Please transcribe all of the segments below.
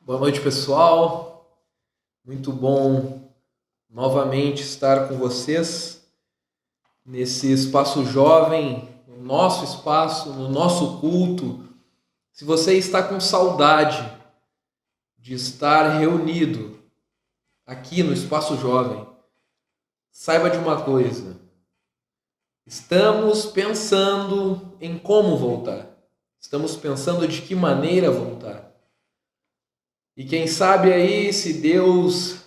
Boa noite, pessoal. Muito bom novamente estar com vocês nesse espaço jovem, no nosso espaço, no nosso culto. Se você está com saudade de estar reunido aqui no espaço jovem, saiba de uma coisa: estamos pensando em como voltar. Estamos pensando de que maneira voltar. E quem sabe aí, se Deus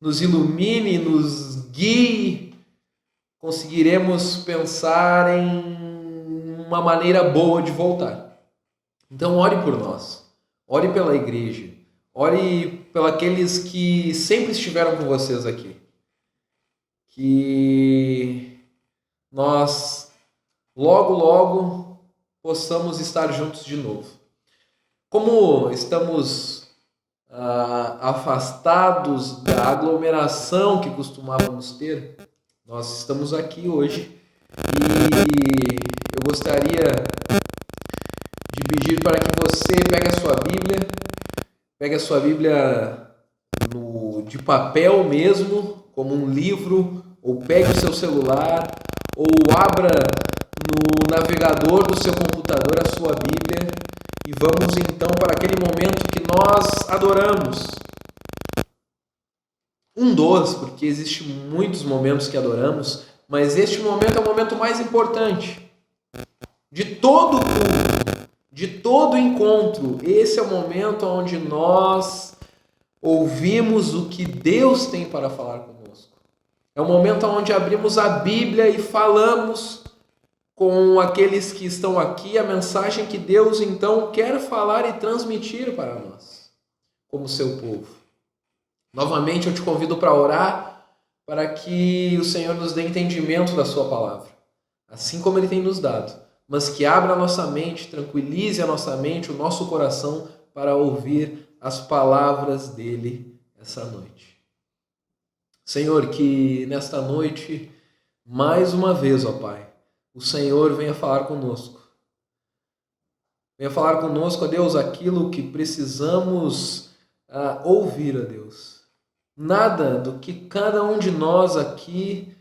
nos ilumine, nos guie, conseguiremos pensar em uma maneira boa de voltar. Então ore por nós, ore pela igreja, ore pelos que sempre estiveram com vocês aqui. Que nós logo possamos estar juntos de novo. Como estamos afastados da aglomeração que costumávamos ter, nós estamos aqui hoje e eu gostaria de pedir para que você pegue a sua Bíblia de papel mesmo, como um livro, ou pegue o seu celular, ou abra no navegador do seu computador a sua Bíblia e vamos então para aquele momento que nós adoramos. Porque existem muitos momentos que adoramos, mas este momento é o momento mais importante. De todo culto, de todo encontro, esse é o momento onde nós ouvimos o que Deus tem para falar conosco. É o momento onde abrimos a Bíblia e falamos com aqueles que estão aqui a mensagem que Deus então quer falar e transmitir para nós, como seu povo. Novamente eu te convido para orar, para que o Senhor nos dê entendimento da sua palavra, assim como Ele tem nos dado, mas que abra a nossa mente, tranquilize a nossa mente, o nosso coração, para ouvir as palavras dEle essa noite. Senhor, que nesta noite, mais uma vez, ó Pai, o Senhor venha falar conosco. Venha falar conosco, ó Deus, aquilo que precisamos ouvir, ó Deus. Nada do que cada um de nós aqui,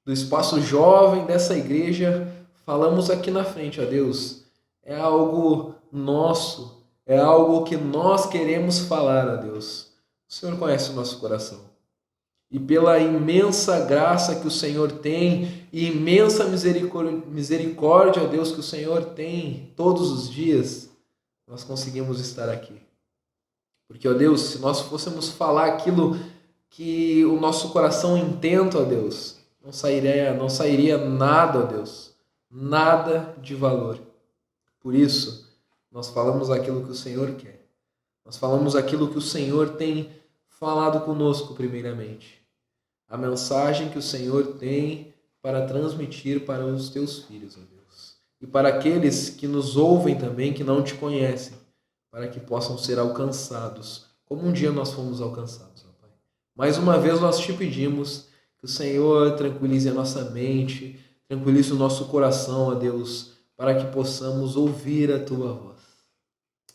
do espaço jovem dessa igreja, falamos aqui na frente, ó Deus, é algo nosso, é algo que nós queremos falar, ó Deus. O Senhor conhece o nosso coração. E pela imensa graça que o Senhor tem e imensa misericórdia, Deus, que o Senhor tem todos os dias, nós conseguimos estar aqui. Porque, ó Deus, se nós fôssemos falar aquilo que o nosso coração intenta, ó Deus, não sairia nada, ó Deus, nada de valor. Por isso, nós falamos aquilo que o Senhor quer. Nós falamos aquilo que o Senhor tem falado conosco primeiramente. A mensagem que o Senhor tem para transmitir para os teus filhos, ó Deus. E para aqueles que nos ouvem também, que não te conhecem, para que possam ser alcançados, como um dia nós fomos alcançados, ó Pai. Mais uma vez nós te pedimos que o Senhor tranquilize a nossa mente, tranquilize o nosso coração, ó Deus, para que possamos ouvir a tua voz.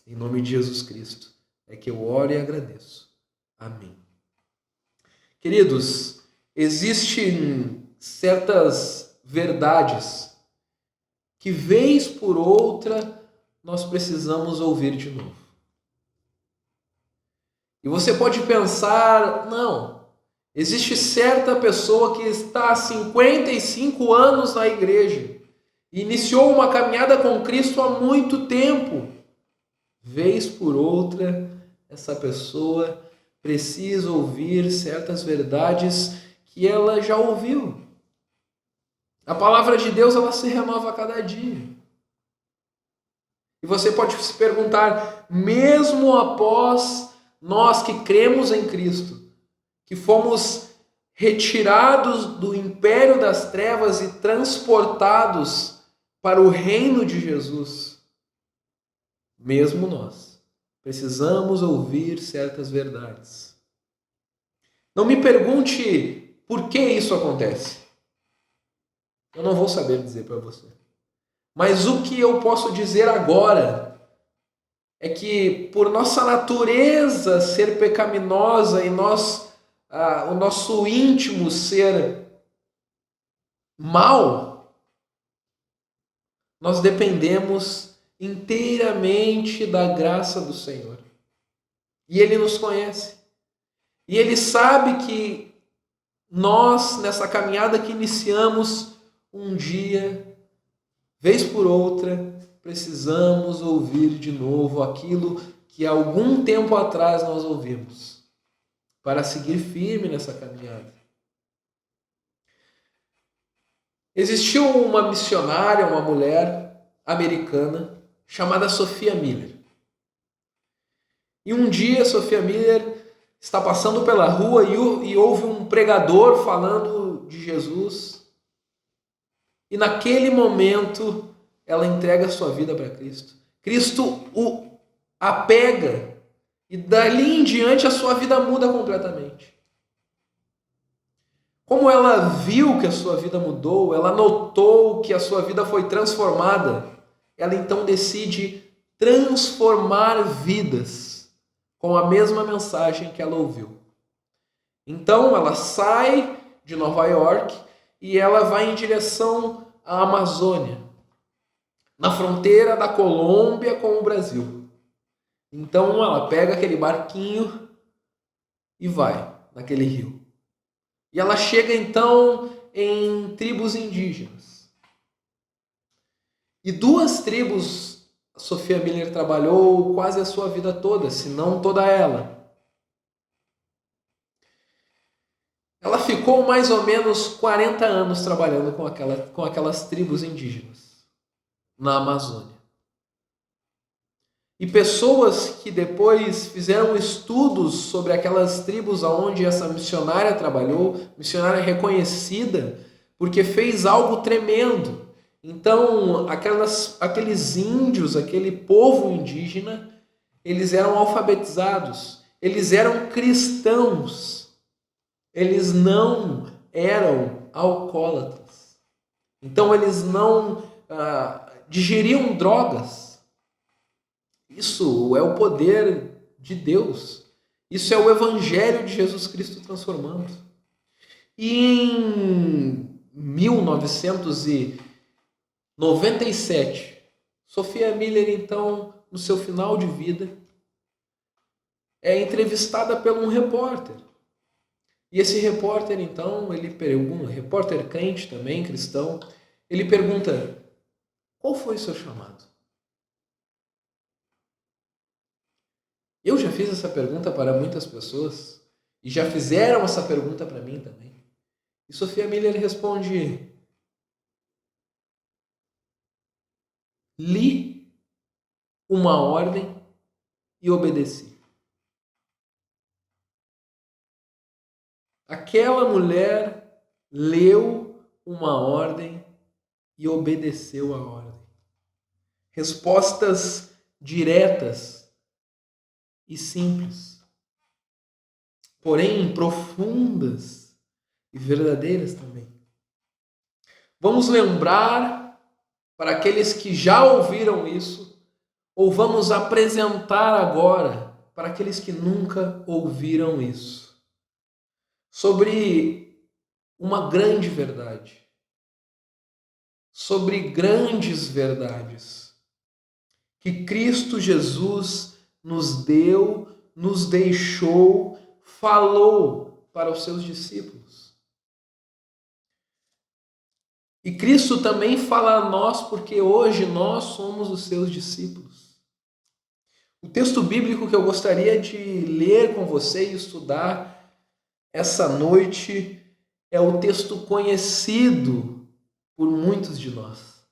Em nome de Jesus Cristo é que eu oro e agradeço. Amém. Queridos, existem certas verdades que, vez por outra, nós precisamos ouvir de novo. E você pode pensar, não, existe certa pessoa que está há 55 anos na igreja e iniciou uma caminhada com Cristo há muito tempo. Vez por outra, essa pessoa precisa ouvir certas verdades que ela já ouviu. A palavra de Deus, ela se renova a cada dia. E você pode se perguntar, mesmo após nós que cremos em Cristo, que fomos retirados do império das trevas e transportados para o reino de Jesus, mesmo nós precisamos ouvir certas verdades. Não me pergunte por que isso acontece. Eu não vou saber dizer para você. Mas o que eu posso dizer agora é que por nossa natureza ser pecaminosa e o nosso íntimo ser mal, nós dependemos inteiramente da graça do Senhor. E Ele nos conhece. E Ele sabe que nós, nessa caminhada que iniciamos, um dia, vez por outra, precisamos ouvir de novo aquilo que há algum tempo atrás nós ouvimos, para seguir firme nessa caminhada. Existiu uma missionária, uma mulher americana, chamada Sophia Miller. E um dia Sophia Miller está passando pela rua e ouve um pregador falando de Jesus. E naquele momento ela entrega a sua vida para Cristo. Cristo a pega e dali em diante a sua vida muda completamente. Como ela viu que a sua vida mudou, ela notou que a sua vida foi transformada, ela então decide transformar vidas com a mesma mensagem que ela ouviu. Então ela sai de Nova York e ela vai em direção à Amazônia, na fronteira da Colômbia com o Brasil. Então ela pega aquele barquinho e vai naquele rio. E ela chega então em tribos indígenas. E 2 tribos a Sophia Miller trabalhou quase a sua vida toda, se não toda ela. Ela ficou mais ou menos 40 anos trabalhando com aquelas tribos indígenas na Amazônia. E pessoas que depois fizeram estudos sobre aquelas tribos onde essa missionária trabalhou, missionária reconhecida, porque fez algo tremendo. Então, aqueles índios, aquele povo indígena, eles eram alfabetizados, eles eram cristãos, eles não eram alcoólatras. Então, eles não digeriam drogas. Isso é o poder de Deus. Isso é o Evangelho de Jesus Cristo transformando. E em 1997, Sophia Miller, então, no seu final de vida, é entrevistada por um repórter. E esse repórter, então, ele pergunta, repórter crente também, cristão, ele pergunta: qual foi o seu chamado? Eu já fiz essa pergunta para muitas pessoas e já fizeram essa pergunta para mim também. E Sophia Miller responde: li uma ordem e obedeci. Aquela mulher leu uma ordem e obedeceu a ordem. Respostas diretas e simples, porém profundas e verdadeiras também. Vamos lembrar para aqueles que já ouviram isso, ou vamos apresentar agora para aqueles que nunca ouviram isso, sobre uma grande verdade, sobre grandes verdades que Cristo Jesus nos deu, nos deixou, falou para os seus discípulos. E Cristo também fala a nós, porque hoje nós somos os seus discípulos. O texto bíblico que eu gostaria de ler com você e estudar essa noite é o texto conhecido por muitos de nós.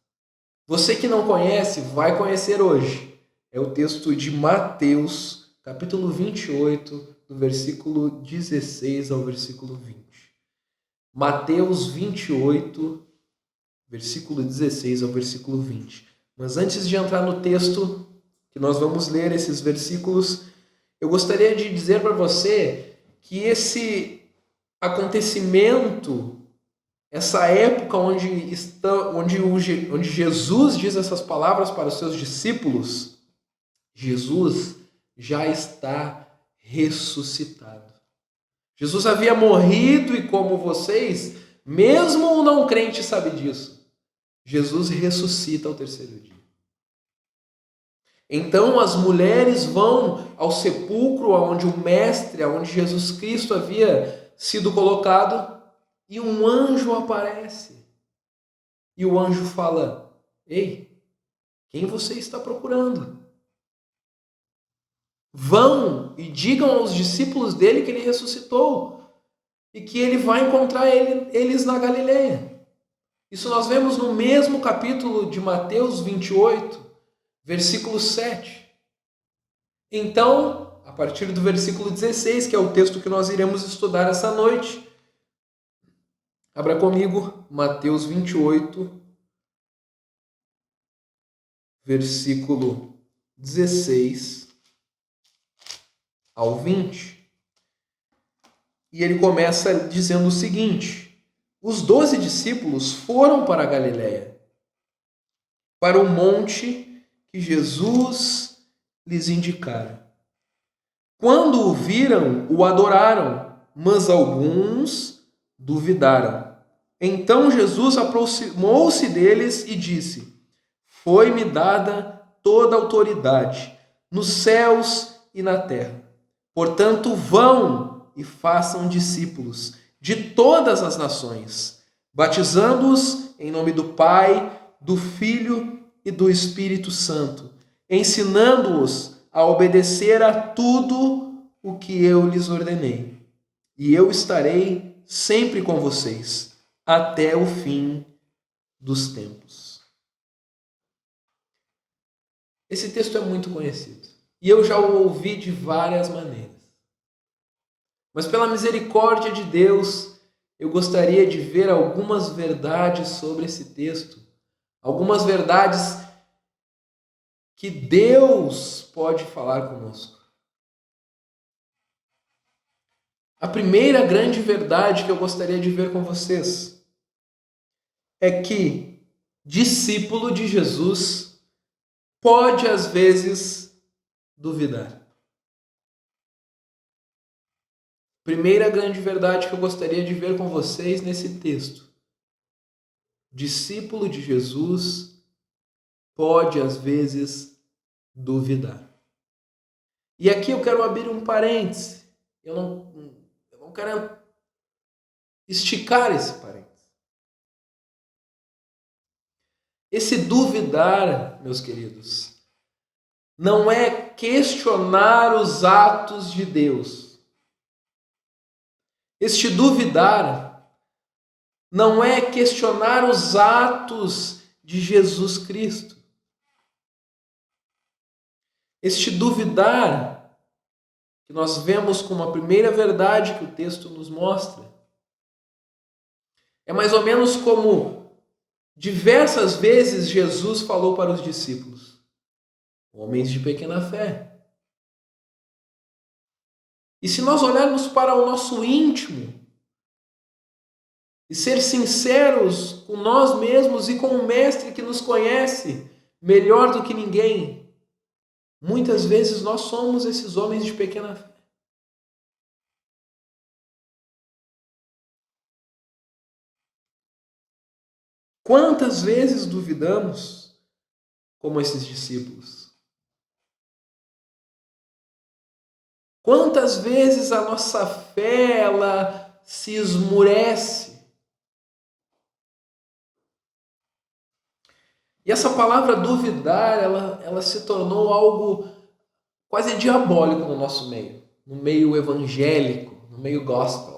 Você que não conhece, vai conhecer hoje. É o texto de Mateus, capítulo 28, do versículo 16 ao versículo 20. Mateus 28, versículo 16 ao versículo 20. Mas antes de entrar no texto, que nós vamos ler esses versículos, eu gostaria de dizer para você que esse acontecimento, essa época onde Jesus diz essas palavras para os seus discípulos, Jesus já está ressuscitado. Jesus havia morrido e, como vocês, mesmo o não crente sabe disso, Jesus ressuscita ao terceiro dia. Então as mulheres vão ao sepulcro onde o Mestre, onde Jesus Cristo havia sido colocado, e um anjo aparece. E o anjo fala: ei, quem você está procurando? Vão e digam aos discípulos dele que ele ressuscitou e que ele vai encontrar eles na Galileia. Isso nós vemos no mesmo capítulo de Mateus 28, versículo 7. Então, a partir do versículo 16, que é o texto que nós iremos estudar essa noite, abra comigo Mateus 28, versículo 16 ao 20. E ele começa dizendo o seguinte: os 12 discípulos foram para a Galileia, para o monte que Jesus lhes indicara. Quando o viram, o adoraram, mas alguns duvidaram. Então Jesus aproximou-se deles e disse: foi-me dada toda a autoridade, nos céus e na terra. Portanto, vão e façam discípulos de todas as nações, batizando-os em nome do Pai, do Filho e do Espírito Santo, ensinando-os a obedecer a tudo o que eu lhes ordenei. E eu estarei sempre com vocês, até o fim dos tempos. Esse texto é muito conhecido e eu já o ouvi de várias maneiras. Mas pela misericórdia de Deus, eu gostaria de ver algumas verdades sobre esse texto, algumas verdades que Deus pode falar conosco. A primeira grande verdade que eu gostaria de ver com vocês é que discípulo de Jesus pode às vezes duvidar. Primeira grande verdade que eu gostaria de ver com vocês nesse texto: discípulo de Jesus pode às vezes duvidar. E aqui eu quero abrir um parêntese. Eu não quero esticar esse parêntese. Esse duvidar, meus queridos, não é questionar os atos de Deus. Este duvidar não é questionar os atos de Jesus Cristo. Este duvidar, que nós vemos como a primeira verdade que o texto nos mostra, é mais ou menos como diversas vezes Jesus falou para os discípulos: homens de pequena fé. E se nós olharmos para o nosso íntimo e ser sinceros com nós mesmos e com o Mestre que nos conhece melhor do que ninguém, muitas vezes nós somos esses homens de pequena fé. Quantas vezes duvidamos como esses discípulos? Quantas vezes a nossa fé ela se esmurece? E essa palavra duvidar, ela se tornou algo quase diabólico no nosso meio, no meio evangélico, no meio gospel.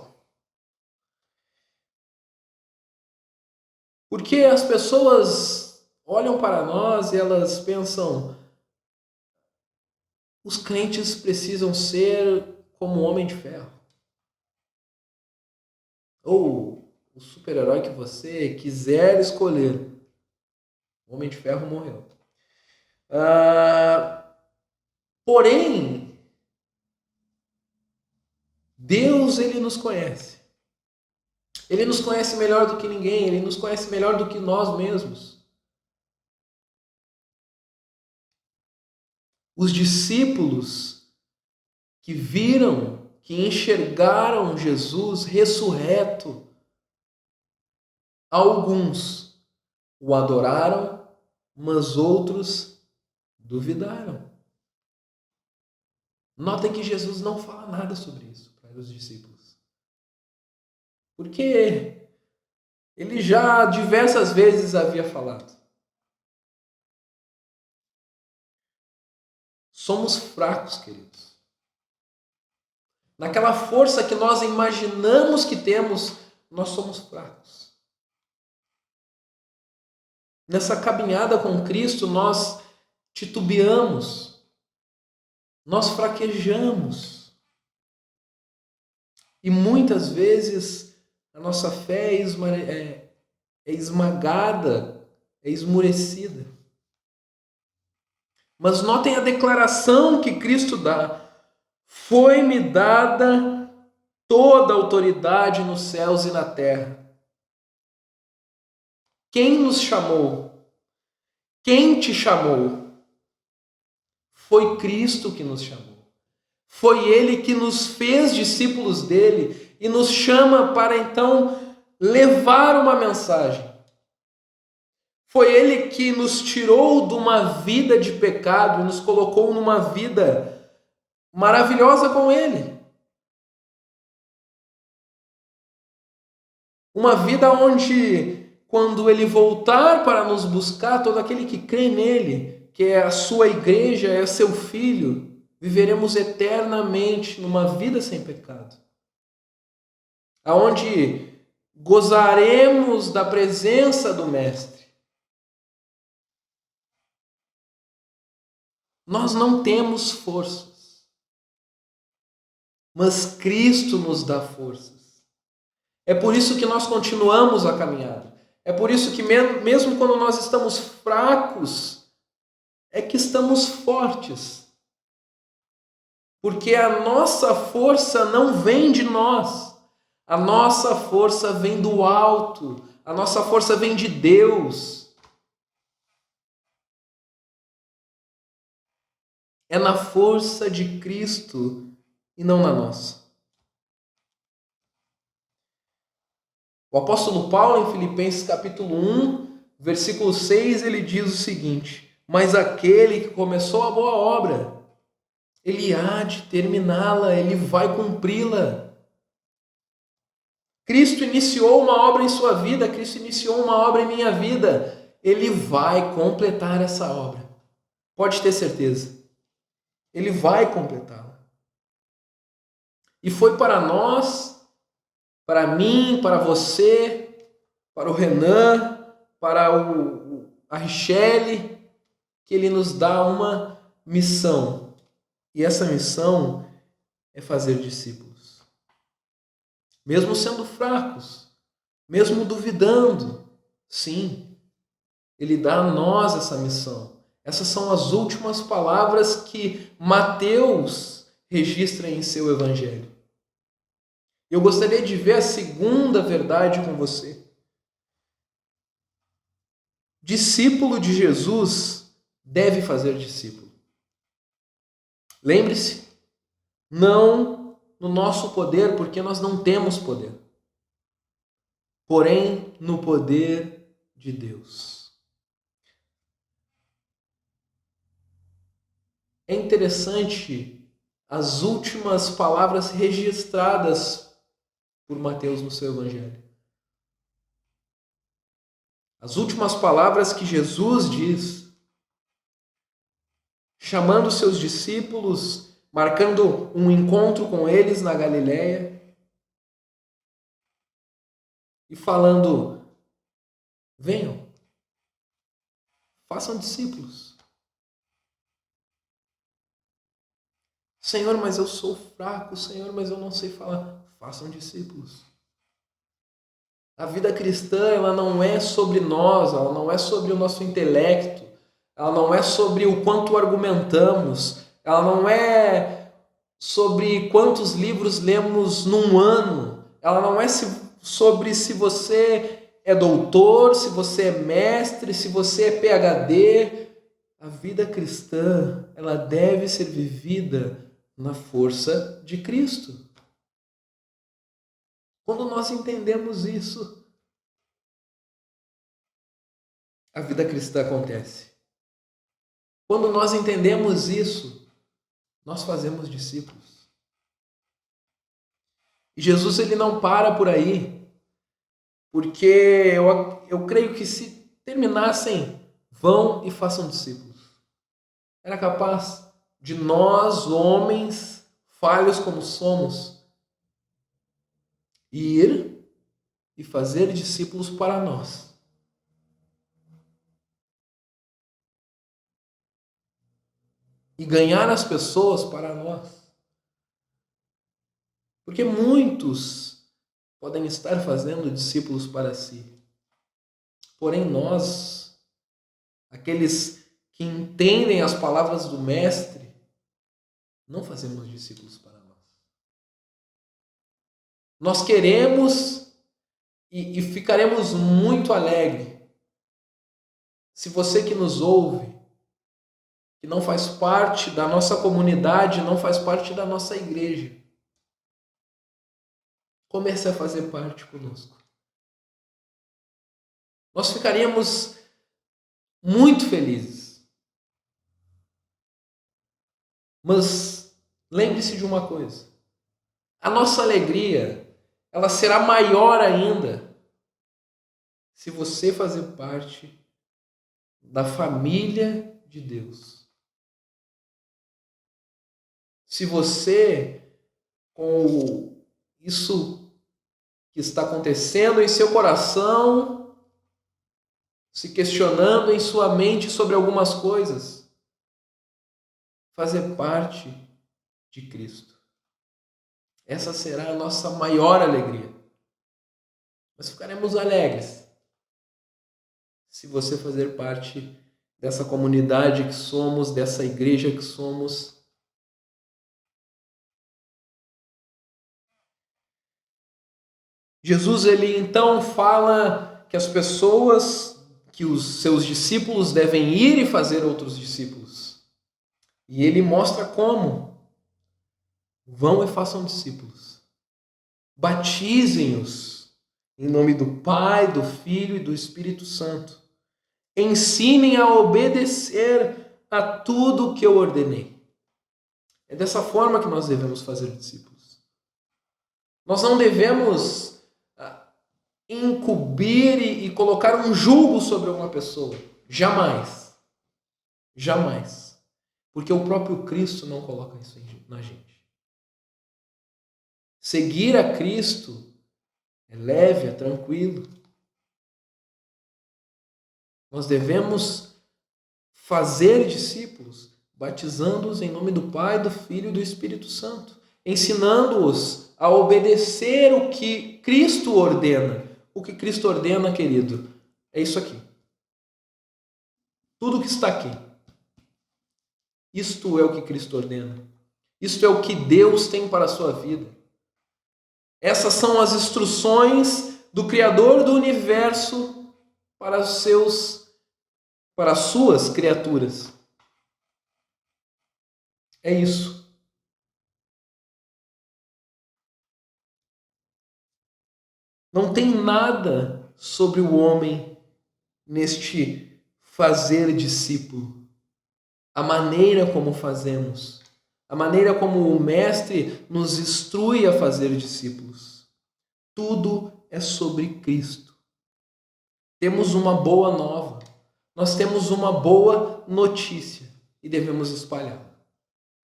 Porque as pessoas olham para nós e elas pensam: os crentes precisam ser como o Homem de Ferro. Ou o super-herói que você quiser escolher. O Homem de Ferro morreu. Porém, Deus, Ele nos conhece. Ele nos conhece melhor do que ninguém. Ele nos conhece melhor do que nós mesmos. Os discípulos que viram, que enxergaram Jesus ressurreto, alguns o adoraram, mas outros duvidaram. Notem que Jesus não fala nada sobre isso para os discípulos. Porque ele já diversas vezes havia falado. Somos fracos, queridos. Naquela força que nós imaginamos que temos, nós somos fracos. Nessa caminhada com Cristo, nós titubeamos, nós fraquejamos. E muitas vezes a nossa fé é esmagada, é esmurecida. Mas notem a declaração que Cristo dá. Foi-me dada toda a autoridade nos céus e na terra. Quem nos chamou? Quem te chamou? Foi Cristo que nos chamou. Foi Ele que nos fez discípulos dele e nos chama para então levar uma mensagem. Foi Ele que nos tirou de uma vida de pecado e nos colocou numa vida maravilhosa com Ele. Uma vida onde, quando Ele voltar para nos buscar, todo aquele que crê nele, que é a sua igreja, é seu filho, viveremos eternamente numa vida sem pecado. Aonde gozaremos da presença do Mestre. Nós não temos forças, mas Cristo nos dá forças. É por isso que nós continuamos a caminhada. É por isso que mesmo quando nós estamos fracos, é que estamos fortes. Porque a nossa força não vem de nós. A nossa força vem do alto. A nossa força vem de Deus. É na força de Cristo e não na nossa. O apóstolo Paulo, em Filipenses capítulo 1, versículo 6, ele diz o seguinte: mas aquele que começou a boa obra, ele há de terminá-la, ele vai cumpri-la. Cristo iniciou uma obra em sua vida, Cristo iniciou uma obra em minha vida, ele vai completar essa obra. Pode ter certeza. Ele vai completá-la. E foi para nós, para mim, para você, para o Renan, para a Richelle, que ele nos dá uma missão. E essa missão é fazer discípulos. Mesmo sendo fracos, mesmo duvidando, sim, ele dá a nós essa missão. Essas são as últimas palavras que Mateus registra em seu evangelho. Eu gostaria de ver a segunda verdade com você. Discípulo de Jesus deve fazer discípulo. Lembre-se, não no nosso poder, porque nós não temos poder, porém no poder de Deus. É interessante as últimas palavras registradas por Mateus no seu evangelho. As últimas palavras que Jesus diz, chamando seus discípulos, marcando um encontro com eles na Galileia e falando: venham, façam discípulos. Senhor, mas eu sou fraco, Senhor, mas eu não sei falar. Façam discípulos. A vida cristã, ela não é sobre nós, ela não é sobre o nosso intelecto, ela não é sobre o quanto argumentamos, ela não é sobre quantos livros lemos num ano, ela não é sobre se você é doutor, se você é mestre, se você é PhD. a vida cristã, ela deve ser vivida na força de Cristo. Quando nós entendemos isso, a vida cristã acontece. Quando nós entendemos isso, nós fazemos discípulos. E Jesus, ele não para por aí, porque eu creio que se terminassem, vão e façam discípulos. Era capaz de nós, homens, falhos como somos, ir e fazer discípulos para nós. E ganhar as pessoas para nós. Porque muitos podem estar fazendo discípulos para si. Porém, nós, aqueles que entendem as palavras do Mestre, não fazemos discípulos para nós. Nós queremos e ficaremos muito alegres se você que nos ouve, que não faz parte da nossa comunidade, não faz parte da nossa igreja, comece a fazer parte conosco. Nós ficaríamos muito felizes. Mas lembre-se de uma coisa. A nossa alegria, ela será maior ainda se você fazer parte da família de Deus. Se você, com isso que está acontecendo em seu coração, se questionando em sua mente sobre algumas coisas, fazer parte de Cristo. Essa será a nossa maior alegria. Nós ficaremos alegres se você fazer parte dessa comunidade que somos, dessa igreja que somos. Jesus, ele então fala que as pessoas, que os seus discípulos devem ir e fazer outros discípulos. E ele mostra como. Vão e façam discípulos. Batizem-os em nome do Pai, do Filho e do Espírito Santo. Ensinem a obedecer a tudo o que eu ordenei. É dessa forma que nós devemos fazer discípulos. Nós não devemos incumbir e colocar um jugo sobre uma pessoa. Jamais. Jamais. Porque o próprio Cristo não coloca isso na gente. Seguir a Cristo é leve, é tranquilo. Nós devemos fazer discípulos, batizando-os em nome do Pai, do Filho e do Espírito Santo, ensinando-os a obedecer o que Cristo ordena. O que Cristo ordena, querido, é isso aqui. Tudo que está aqui. Isto é o que Cristo ordena. Isto é o que Deus tem para a sua vida. Essas são as instruções do Criador do universo para as suas criaturas. É isso. Não tem nada sobre o homem neste fazer discípulo. A maneira como fazemos, a maneira como o Mestre nos instrui a fazer discípulos. Tudo é sobre Cristo. Temos uma boa nova, nós temos uma boa notícia e devemos espalhá-la.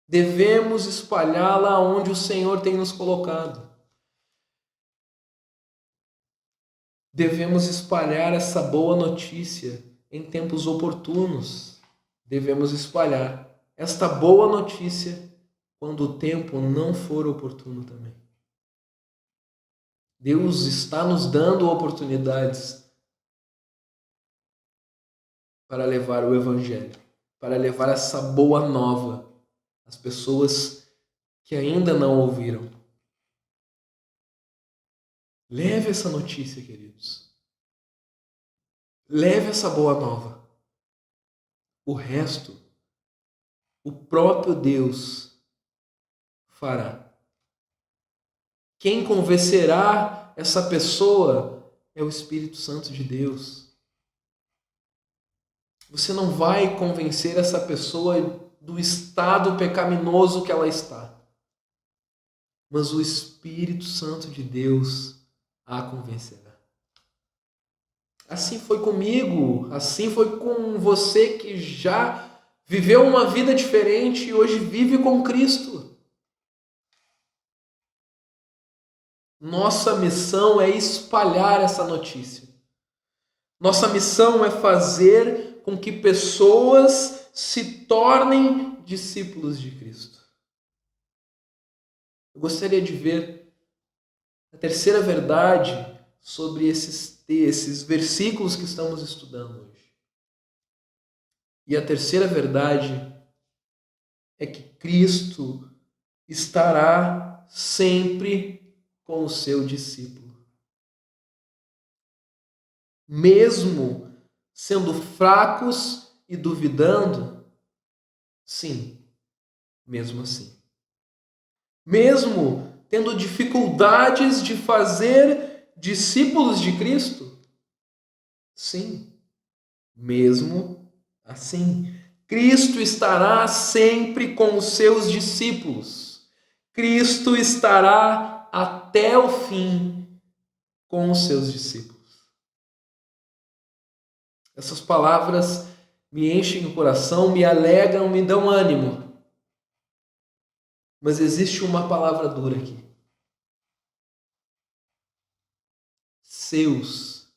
Devemos espalhá-la onde o Senhor tem nos colocado. Devemos espalhar essa boa notícia em tempos oportunos. Devemos espalhar esta boa notícia quando o tempo não for oportuno também. Deus está nos dando oportunidades para levar o Evangelho, para levar essa boa nova às pessoas que ainda não ouviram. Leve essa notícia, queridos. Leve essa boa nova. O resto, o próprio Deus fará. Quem convencerá essa pessoa é o Espírito Santo de Deus. Você não vai convencer essa pessoa do estado pecaminoso que ela está, mas o Espírito Santo de Deus a convencerá. Assim foi comigo, assim foi com você que já viveu uma vida diferente e hoje vive com Cristo. Nossa missão é espalhar essa notícia. Nossa missão é fazer com que pessoas se tornem discípulos de Cristo. Eu gostaria de ver a terceira verdade sobre esses versículos que estamos estudando hoje. E a terceira verdade é que Cristo estará sempre com o seu discípulo. Mesmo sendo fracos e duvidando, sim, mesmo assim. Mesmo tendo dificuldades de fazer discípulos de Cristo, sim, mesmo assim. Cristo estará sempre com os seus discípulos. Cristo estará até o fim com os seus discípulos. Essas palavras me enchem o coração, me alegram, me dão ânimo. Mas existe uma palavra dura aqui. Seus.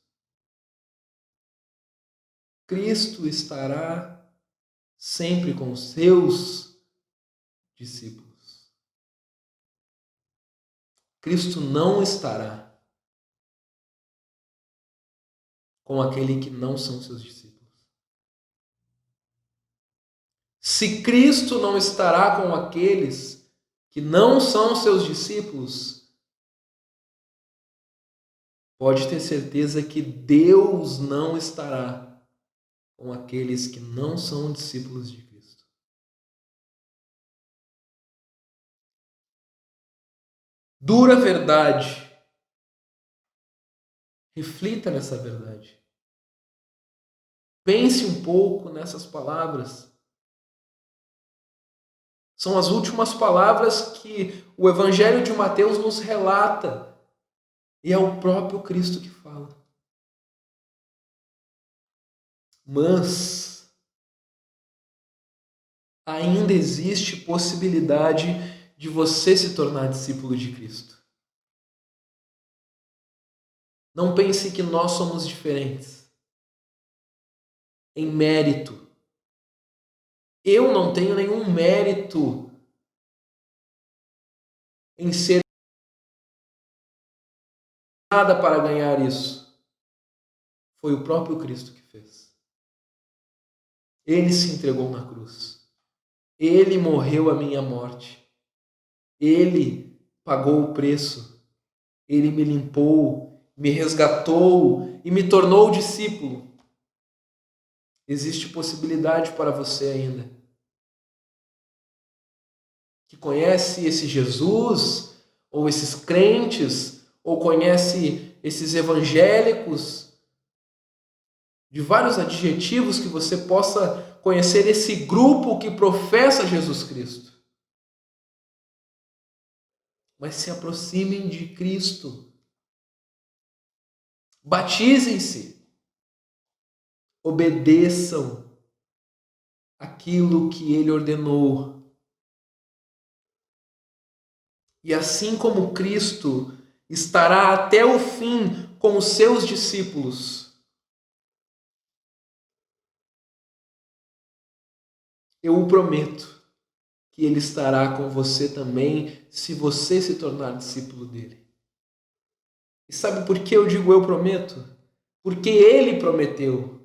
Cristo estará sempre com os seus discípulos. Cristo não estará com aquele que não são seus discípulos. Se Cristo não estará com aqueles que não são seus discípulos, pode ter certeza que Deus não estará com aqueles que não são discípulos de Cristo. Dura verdade. Reflita nessa verdade. Pense um pouco nessas palavras. São as últimas palavras que o Evangelho de Mateus nos relata. E é o próprio Cristo que fala. Mas ainda existe possibilidade de você se tornar discípulo de Cristo. Não pense que nós somos diferentes em mérito. Eu não tenho nenhum mérito em ser nada para ganhar isso. Foi o próprio Cristo que fez. Ele se entregou na cruz. Ele morreu a minha morte. Ele pagou o preço. Ele me limpou, me resgatou e me tornou discípulo. Existe possibilidade para você ainda, que conhece esse Jesus, ou esses crentes, ou conhece esses evangélicos, de vários adjetivos que você possa conhecer esse grupo que professa Jesus Cristo. Mas se aproximem de Cristo. Batizem-se. Obedeçam aquilo que Ele ordenou. E assim como Cristo estará até o fim com os seus discípulos, eu o prometo que Ele estará com você também, se você se tornar discípulo dele. E sabe por que eu digo eu prometo? Porque Ele prometeu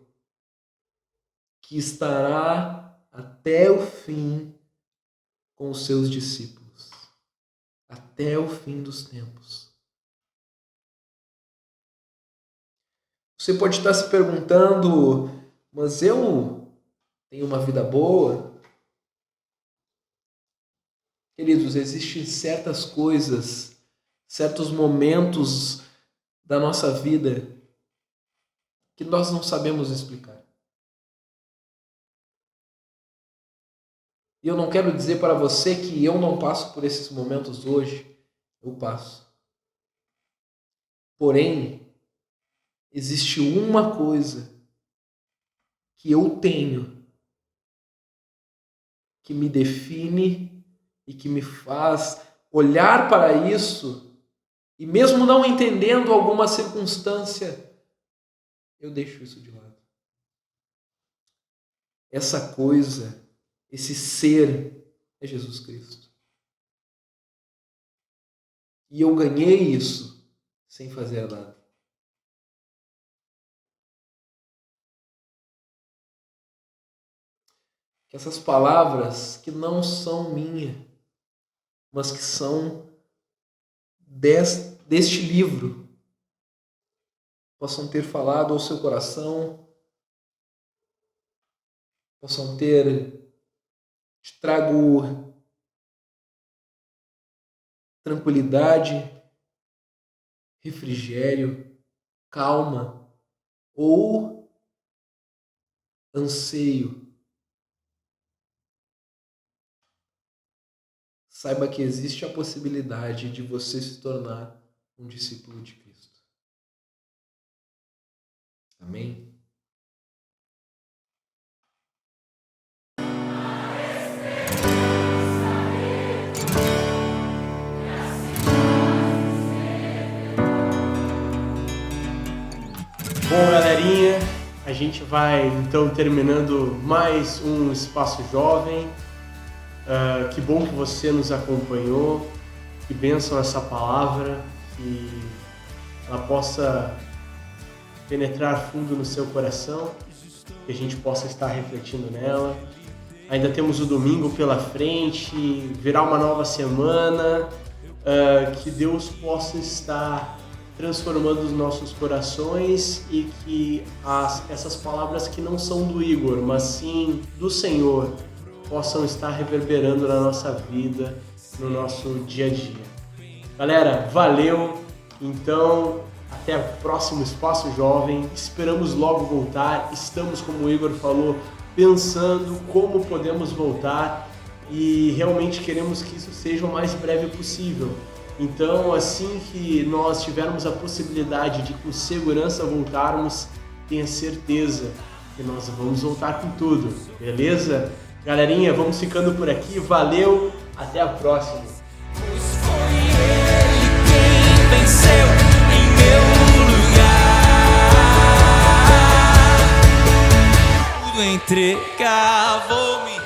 que estará até o fim com os seus discípulos. Até o fim dos tempos. Você pode estar se perguntando, mas eu tem uma vida boa. Queridos, existem certas coisas, certos momentos da nossa vida que nós não sabemos explicar. E eu não quero dizer para você que eu não passo por esses momentos hoje. Eu passo. Porém, existe uma coisa que eu tenho que me define e que me faz olhar para isso e mesmo não entendendo alguma circunstância, eu deixo isso de lado. Essa coisa, esse ser é Jesus Cristo. E eu ganhei isso sem fazer nada. Que essas palavras que não são minhas, mas que são deste livro, possam ter falado ao seu coração, possam te trago tranquilidade, refrigério, calma ou anseio. Saiba que existe a possibilidade de você se tornar um discípulo de Cristo. Amém? Bom, galerinha, a gente vai então terminando mais um Espaço Jovem. Que bom que você nos acompanhou, que bênção essa palavra, que ela possa penetrar fundo no seu coração, que a gente possa estar refletindo nela. Ainda temos o domingo pela frente, virá uma nova semana, que Deus possa estar transformando os nossos corações e que essas palavras que não são do Igor, mas sim do Senhor, possam estar reverberando na nossa vida, no nosso dia a dia. Galera, valeu! Então, até o próximo Espaço Jovem. Esperamos logo voltar. Estamos, como o Igor falou, pensando como podemos voltar e realmente queremos que isso seja o mais breve possível. Então, assim que nós tivermos a possibilidade de com segurança voltarmos, tenha certeza que nós vamos voltar com tudo, beleza? Galerinha, vamos ficando por aqui. Valeu, até a próxima. Pois foi ele quem venceu em meu lugar. Tudo entregar, vou me